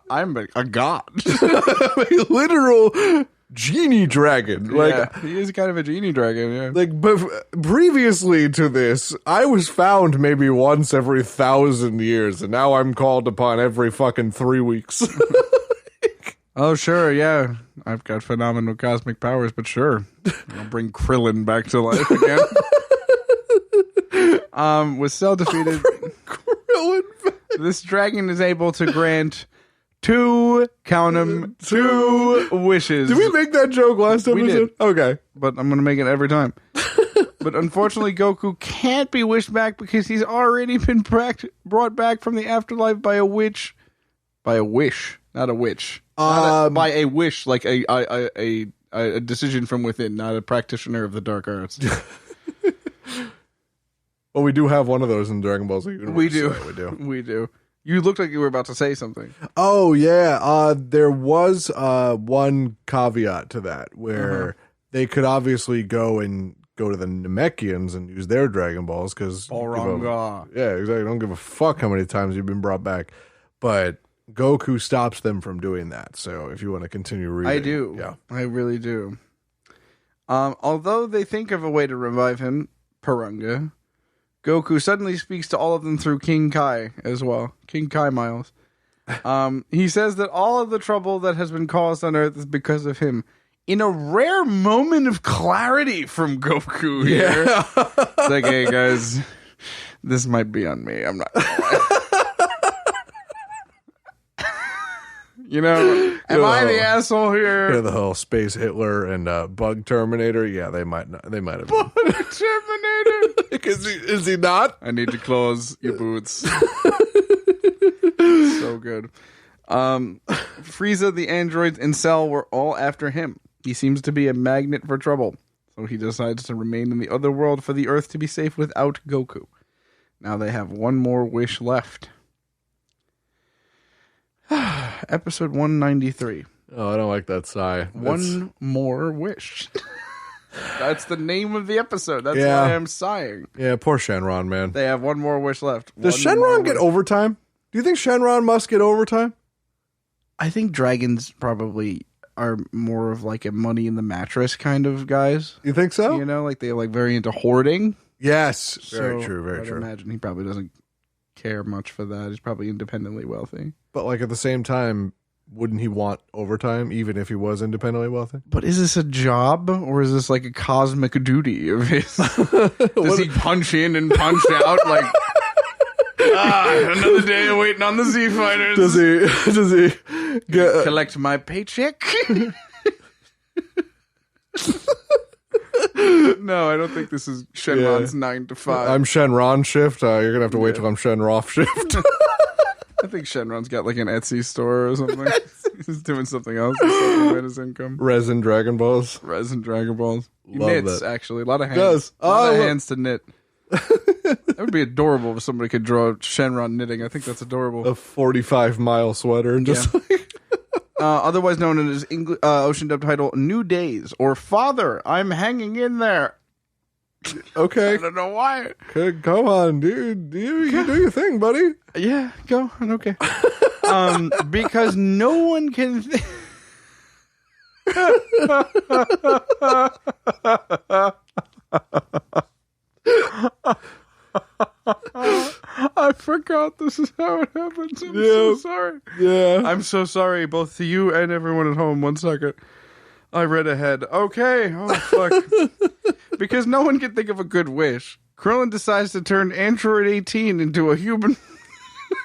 I'm a god. A literal genie dragon. Like, yeah, he is kind of a genie dragon. Yeah. Like, previously to this, I was found maybe once every 1,000 years, and now I'm called upon every fucking 3 weeks. Oh, sure, yeah. I've got phenomenal cosmic powers, but sure. I'll bring Krillin back to life again. With Cell defeated, Krillin. This dragon is able to grant two wishes. Did we make that joke last episode? We did. Okay. But I'm going to make it every time. But unfortunately, Goku can't be wished back because he's already been brought back from the afterlife by a witch. By a wish, not a witch. By a wish, like a decision from within, not a practitioner of the dark arts. Well, we do have one of those in Dragon Ball Z universe. We do. So we do. We do. You looked like you were about to say something. Oh, yeah. There was one caveat to that where they could obviously go to the Namekians and use their Dragon Balls because... Yeah, exactly. Don't give a fuck how many times you've been brought back. But Goku stops them from doing that. So if you want to continue reading... I do. Yeah. I really do. Although they think of a way to revive him, Purunga, Goku suddenly speaks to all of them through King Kai as well. King Kai Miles. He says that all of the trouble that has been caused on Earth is because of him. In a rare moment of clarity from Goku here. Yeah. It's like, hey guys, this might be on me. I'm not gonna lie. Am I the asshole here? The whole Space Hitler and Bug Terminator. Yeah, they might not. They might have. Bug Terminator. Is he not? I need to close your boots. So good. Frieza, the androids, and Cell were all after him. He seems to be a magnet for trouble, so he decides to remain in the other world for the Earth to be safe without Goku. Now they have one more wish left. Episode 193. Oh, I don't like that sigh. One more wish. That's the name of the episode. That's why I'm sighing. Yeah, poor Shenron, man. They have one more wish left. Does Shenron get overtime? Do you think Shenron must get overtime? I think dragons probably are more of like a money in the mattress kind of guys. You think so? Like they're like very into hoarding. Yes. Very true, very true. I imagine he probably doesn't care much for that. He's probably independently wealthy. But like at the same time, wouldn't he want overtime even if he was independently wealthy? But is this a job or is this like a cosmic duty of his? Does he punch in and punch out like another day waiting on the Z fighters? Does he get collect my paycheck? No, I don't think this is Shenron's 9 to 5. I'm Shenron shift. You're gonna have to wait till I'm Shenroff shift. I think Shenron's got like an Etsy store or something. He's doing something else to supplement his income. Resin Dragon Balls. Resin Dragon Balls. He Love knits, that. actually. A lot of hands. Does. A lot of Oh, hands to knit. That would be adorable if somebody could draw Shenron knitting. I think that's adorable. A 45-mile sweater and just like... Otherwise known in his Ocean dub title, New Days, or Father, I'm Hanging in There. Okay. I don't know why. Go on, dude. You do your thing, buddy. Yeah, go. Okay. Because no one can... I forgot this is how it happens. I'm so sorry. Yeah. I'm so sorry, both to you and everyone at home. 1 second. I read ahead. Okay. Oh, fuck. Because no one can think of a good wish, Krillin decides to turn Android 18 into a human.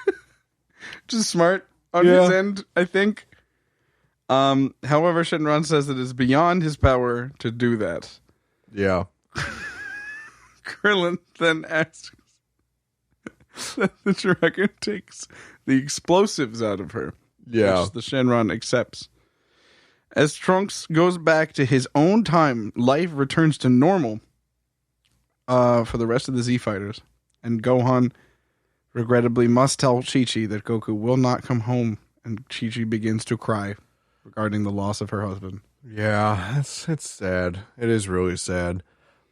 Which is smart on his end, I think. However, Shenron says that it's beyond his power to do that. Yeah. Krillin then asks that the dragon takes the explosives out of her. Yeah. Which the Shenron accepts. As Trunks goes back to his own time, life returns to normal for the rest of the Z Fighters. And Gohan regrettably must tell Chi-Chi that Goku will not come home, and Chi-Chi begins to cry regarding the loss of her husband. Yeah, it's sad. It is really sad.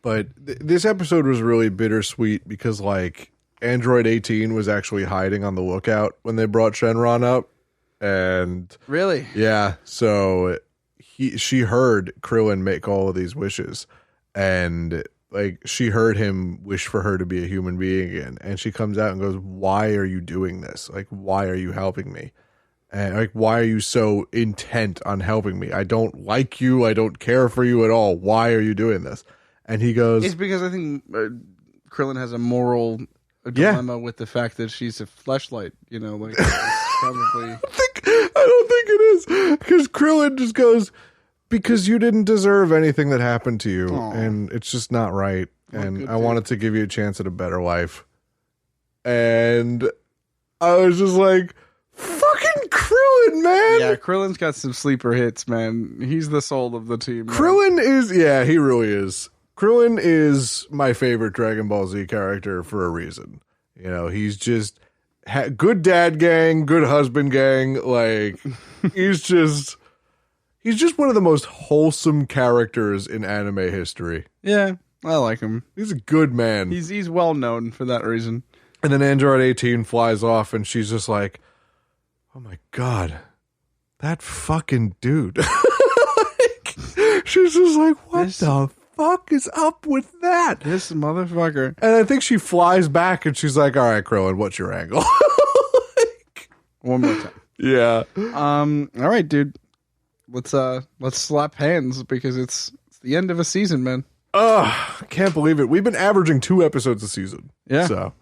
But this episode was really bittersweet because, like, Android 18 was actually hiding on the lookout when they brought Shenron up. And Really? yeah, so she heard Krillin make all of these wishes, and like she heard him wish for her to be a human being again, and she comes out and goes, "Why are you doing this? Like, why are you helping me? And like, why are you so intent on helping me? I don't like you. I don't care for you at all. Why are you doing this?" And he goes, It's because I think Krillin has a moral dilemma with the fact that she's a fleshlight. You know, like it's probably. I don't think it is, because Krillin just goes, "Because you didn't deserve anything that happened to you, and it's just not right. And I wanted to give you a chance at a better life." And I was just like, "Fucking Krillin, man!" Yeah, Krillin's got some sleeper hits, man. He's the soul of the team. Man. Krillin is, yeah, he really is. Krillin is my favorite Dragon Ball Z character for a reason. You know, he's just good dad gang, good husband gang. Like, he's just one of the most wholesome characters in anime history. Yeah, I like him. He's a good man. He's well known for that reason. And then Android 18 flies off, and she's just like, "Oh my god, that fucking dude." Like, she's just like, "What the fuck is up with that? This motherfucker." And I think she flies back, and she's like, "All right, Krillin, what's your angle?" Like, one more time. Yeah. All right, dude. Let's slap hands because it's the end of a season, man. I can't believe it. We've been averaging 2 episodes a season. Yeah. So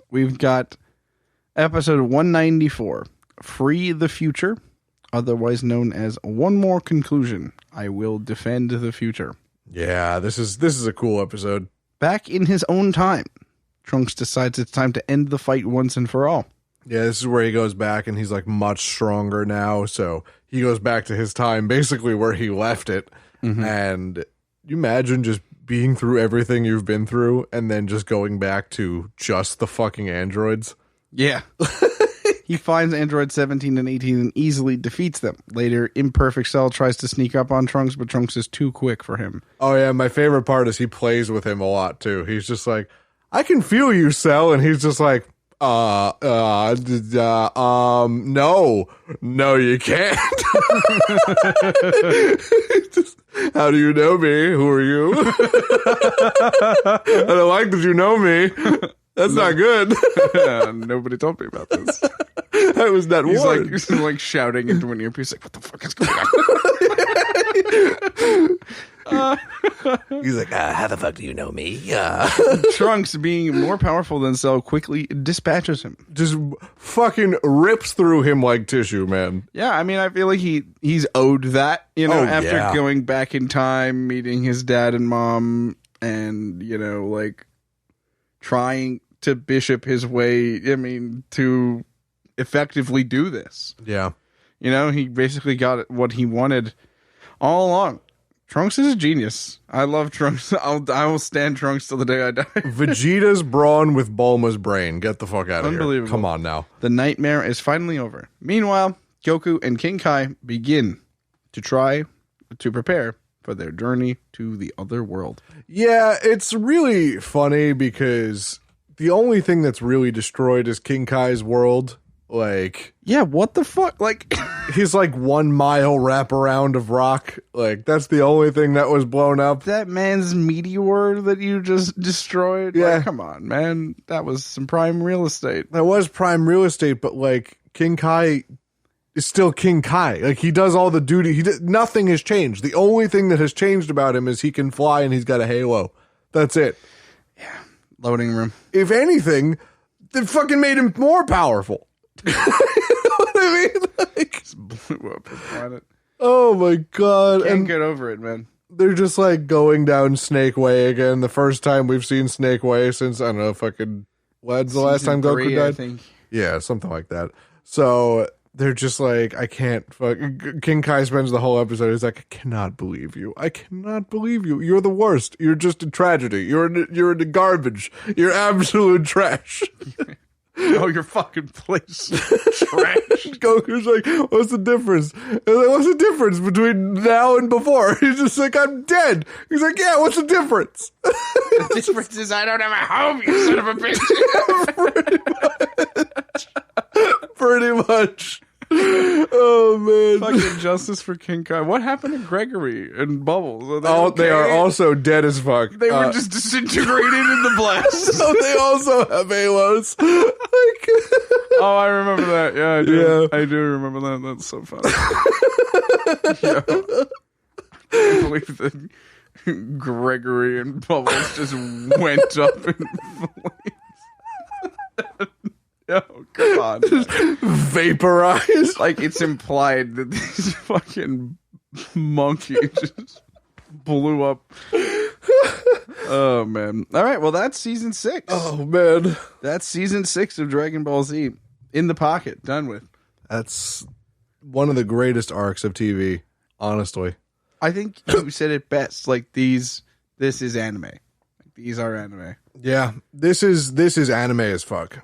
we've got episode 194, Free the Future, otherwise known as One More Conclusion. I will defend the future. yeah, this is a cool episode. Back in his own time, Trunks decides it's time to end the fight once and for all. Yeah, this is where he goes back, and he's like much stronger now. So he goes back to his time, basically where he left it. Mm-hmm. And you imagine just being through everything you've been through, and then just going back to just the fucking androids. Yeah. He finds Android 17 and 18 and easily defeats them. Later, Imperfect Cell tries to sneak up on Trunks, but Trunks is too quick for him. Oh yeah, my favorite part is he plays with him a lot too. He's just like, "I can feel you, Cell," and he's just like, no, you can't." Just, "How do you know me? Who are you?" "I don't like that you know me. That's not good." Nobody told me about this. I was not warned. He's like shouting into an earpiece, like, "What the fuck is going on?" He's like, "How the fuck do you know me?" Trunks, being more powerful than Cell, quickly dispatches him. Just fucking rips through him like tissue, man. Yeah, I mean, I feel like he's owed that, you know, Oh, after yeah. going back in time, meeting his dad and mom, and, you know, like, trying to bishop his way, I mean, to effectively do this. Yeah. You know, he basically got what he wanted all along. Trunks is a genius. I love Trunks. I will stand Trunks till the day I die. Vegeta's brawn with Bulma's brain. Get the fuck out of here. Unbelievable. Come on now. The nightmare is finally over. Meanwhile, Goku and King Kai begin to try to prepare for their journey to the other world. Yeah, it's really funny because the only thing that's really destroyed is King Kai's world. Like, yeah, what the fuck? Like, he's like 1 mile wraparound of rock. Like, that's the only thing that was blown up. that man's meteor that you just destroyed? Yeah. Like, come on, man. That was some prime real estate. That was prime real estate, but like, King Kai is still King Kai. Like, he does all the duty. Nothing has changed. The only thing that has changed about him is he can fly and he's got a halo. That's it. Loading room. If anything, they fucking made him more powerful. You know what I mean? Like, Just blew up the planet. oh my god. Can't And get over it, man. they're just like going down Snake Way again. The first time we've seen Snake Way since, I don't know, fucking, when's the last time Season Goku 3, died? I think. Yeah, something like that. So they're just like, I can't fuck. King Kai spends the whole episode. He's like, I cannot believe you. I cannot believe you. You're the worst. You're just a tragedy. You're in the garbage. You're absolute trash. Oh, your fucking place. Trash. Goku's like, what's the difference? And like, what's the difference between now and before? He's just like, I'm dead. He's like, yeah, what's the difference? The difference is I don't have a home, you son of a bitch. Pretty much. Oh man. Fucking justice for King Kai. What happened to Gregory and Bubbles? Are they Oh, they are okay? also dead as fuck. They were just disintegrated in the blast. So they also have halos. Like, Oh, I remember that. Yeah, I do. Yeah. I do remember that. That's so funny. Yeah. I can't believe that Gregory and Bubbles just went up in flames. Oh, come on. vaporized. Like, it's implied that this fucking monkey just blew up. Oh, man. All right, well, that's season 6. Oh man. That's season 6 of Dragon Ball Z. In the pocket. Done with. That's one of the greatest arcs of TV, honestly. I think you said it best. Like, this is anime. Like, these are anime. Yeah. This is anime as fuck.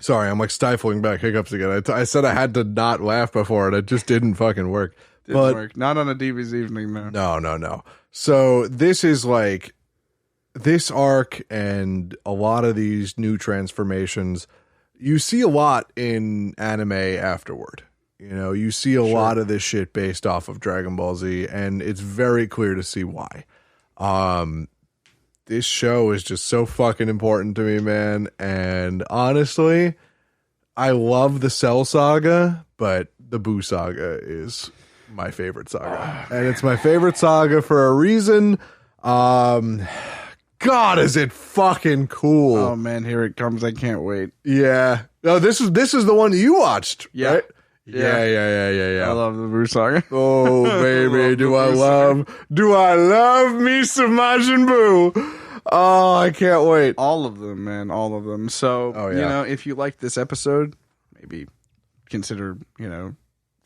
Sorry, I'm like stifling back hiccups again. I said I had to not laugh before and it just didn't fucking work. Didn't work. Not on a DBZevening, no. No. So this is like this arc and a lot of these new transformations you see a lot in anime afterward. You know, you see a lot of this shit based off of Dragon Ball Z, and it's very clear to see why. This show is just so fucking important to me, man. And honestly, I love the Cell Saga, but the Buu Saga is my favorite saga. And it's my favorite saga for a reason. God, is it fucking cool. Oh, man, here it comes. I can't wait. Yeah. No, this is the one you watched, Yeah. right? Yeah. Yeah. I love the Buu Saga. Oh, baby, do I Buu love me some Majin Buu. Oh, I can't wait. All of them, man. All of them. So, Oh, you yeah. know, if you like this episode, maybe consider,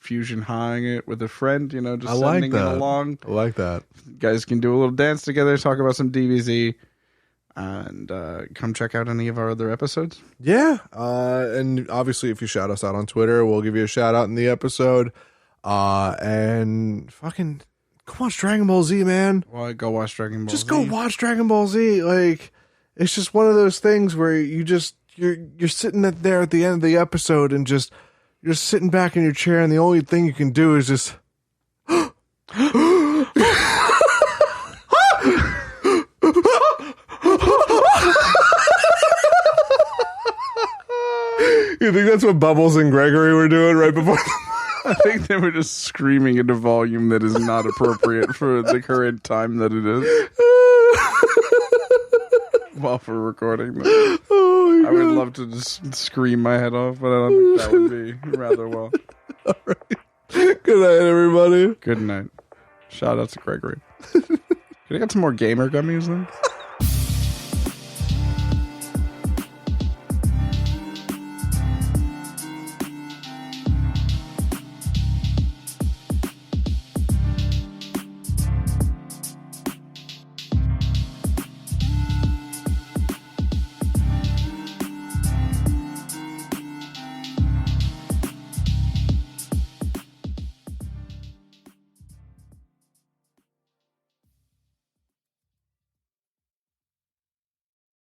fusion highing it with a friend, just I like sending it that. along. I like that. You guys can do a little dance together, talk about some DBZ, and come check out any of our other episodes. Yeah. And obviously, if you shout us out on Twitter, we'll give you a shout out in the episode. And fucking go watch Dragon Ball Z, man. Well, go watch Dragon Ball Just Z. go watch Dragon Ball Z. Like, it's just one of those things where you're sitting there at the end of the episode and you're sitting back in your chair, and the only thing you can do is just. You think that's what Bubbles and Gregory were doing right before? I think they were just screaming at a volume that is not appropriate for the current time that it is while we're recording this. Oh, I would love to just scream my head off, but I don't think that would be rather well. all right. Good night, everybody. Good night. Shout out to Gregory. Can I get some more gamer gummies then?